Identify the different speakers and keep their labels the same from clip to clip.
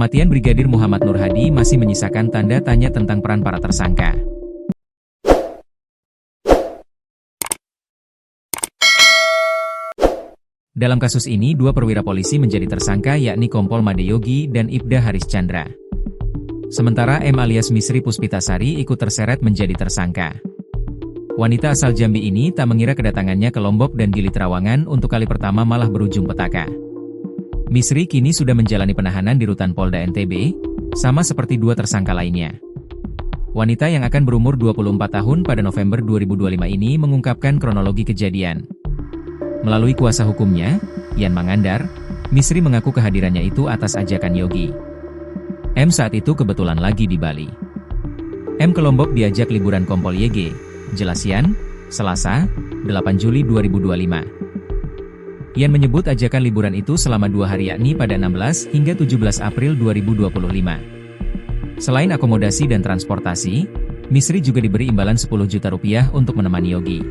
Speaker 1: Kematian Brigadir Muhammad Nur Hadi masih menyisakan tanda tanya tentang peran para tersangka. Dalam kasus ini, dua perwira polisi menjadi tersangka yakni Kompol Made Yogi dan Ibda Haris Chandra. Sementara M alias Misri Puspitasari ikut terseret menjadi tersangka. Wanita asal Jambi ini tak mengira kedatangannya ke Lombok dan Gili Trawangan untuk kali pertama malah berujung petaka. Misri kini sudah menjalani penahanan di Rutan Polda NTB, sama seperti dua tersangka lainnya. Wanita yang akan berumur 24 tahun pada November 2025 ini mengungkapkan kronologi kejadian. Melalui kuasa hukumnya, Yan Mangandar, Misri mengaku kehadirannya itu atas ajakan Yogi. M saat itu kebetulan lagi di Bali. M ke Lombok diajak liburan Kompol YG, jelas Yan, Selasa, 8 Juli 2025. Yan menyebut ajakan liburan itu selama 2 hari yakni pada 16 hingga 17 April 2025. Selain akomodasi dan transportasi, Misri juga diberi imbalan 10 juta rupiah untuk menemani Yogi.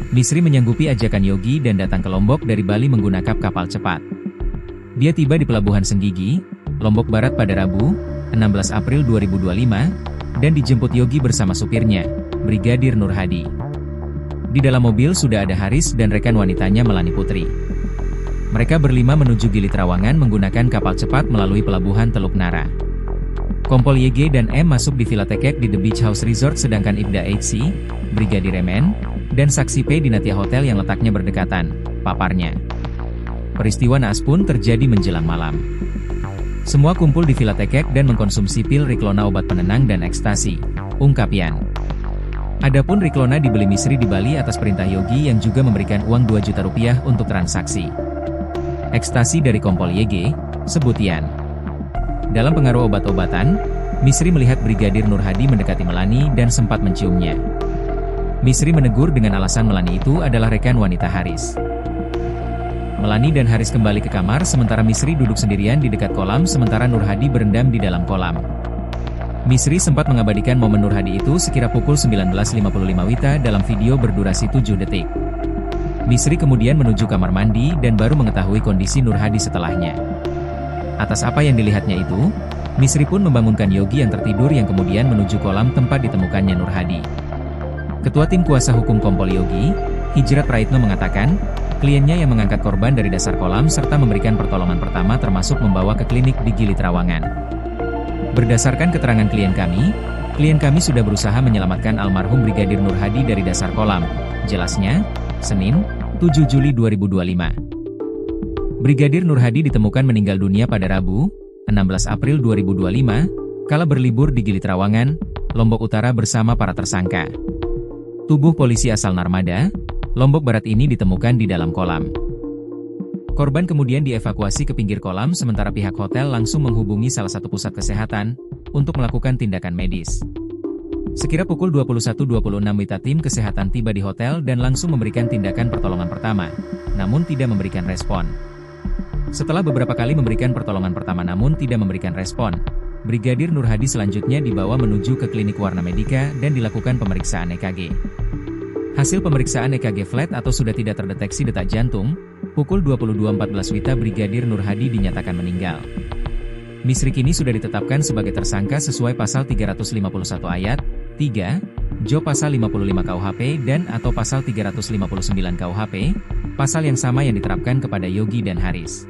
Speaker 1: Misri menyanggupi ajakan Yogi dan datang ke Lombok dari Bali menggunakan kapal cepat. Dia tiba di Pelabuhan Senggigi, Lombok Barat pada Rabu, 16 April 2025, dan dijemput Yogi bersama supirnya, Brigadir Nur Hadi. Di dalam mobil sudah ada Haris dan rekan wanitanya Melani Putri. Mereka berlima menuju Gili Trawangan menggunakan kapal cepat melalui Pelabuhan Teluk Nara. Kompol YG dan M masuk di Villa Tekek di The Beach House Resort sedangkan Ibda HC, Brigadir MN, dan saksi P di Natia Hotel yang letaknya berdekatan, paparnya. Peristiwa naas pun terjadi menjelang malam. Semua kumpul di Villa Tekek dan mengkonsumsi pil Riklona obat penenang dan ekstasi, ungkap Yan. Adapun Riklona dibeli Misri di Bali atas perintah Yogi yang juga memberikan uang 2 juta rupiah untuk transaksi. Ekstasi dari Kompol YG, sebut Yan. Dalam pengaruh obat-obatan, Misri melihat Brigadir Nur Hadi mendekati Melani dan sempat menciumnya. Misri menegur dengan alasan Melani itu adalah rekan wanita Haris. Melani dan Haris kembali ke kamar sementara Misri duduk sendirian di dekat kolam sementara Nur Hadi berendam di dalam kolam. Misri sempat mengabadikan momen Nur Hadi itu sekira pukul 19.55 WITA dalam video berdurasi 7 detik. Misri kemudian menuju kamar mandi dan baru mengetahui kondisi Nur Hadi setelahnya. Atas apa yang dilihatnya itu, Misri pun membangunkan Yogi yang tertidur yang kemudian menuju kolam tempat ditemukannya Nur Hadi. Ketua Tim Kuasa Hukum Kompol Yogi, Hijrat Praitno mengatakan, kliennya yang mengangkat korban dari dasar kolam serta memberikan pertolongan pertama termasuk membawa ke klinik di Gili Trawangan. Berdasarkan keterangan klien kami sudah berusaha menyelamatkan almarhum Brigadir Nur Hadi dari dasar kolam, jelasnya, Senin, 7 Juli 2025. Brigadir Nur Hadi ditemukan meninggal dunia pada Rabu, 16 April 2025, kala berlibur di Gili Trawangan, Lombok Utara bersama para tersangka. Tubuh polisi asal Narmada, Lombok Barat ini ditemukan di dalam kolam. Korban kemudian dievakuasi ke pinggir kolam sementara pihak hotel langsung menghubungi salah satu pusat kesehatan untuk melakukan tindakan medis. Sekira pukul 21.26 WITA tim kesehatan tiba di hotel dan langsung memberikan tindakan pertolongan pertama, namun tidak memberikan respon. Setelah beberapa kali memberikan pertolongan pertama namun tidak memberikan respon, Brigadir Nur Hadi selanjutnya dibawa menuju ke klinik Warna Medika dan dilakukan pemeriksaan EKG. Hasil pemeriksaan EKG flat atau sudah tidak terdeteksi detak jantung, pukul 22.14 WITA Brigadir Nur Hadi dinyatakan meninggal. Misri kini sudah ditetapkan sebagai tersangka sesuai pasal 351 ayat 3, Jo pasal 55 KUHP dan atau pasal 359 KUHP, pasal yang sama yang diterapkan kepada Yogi dan Haris.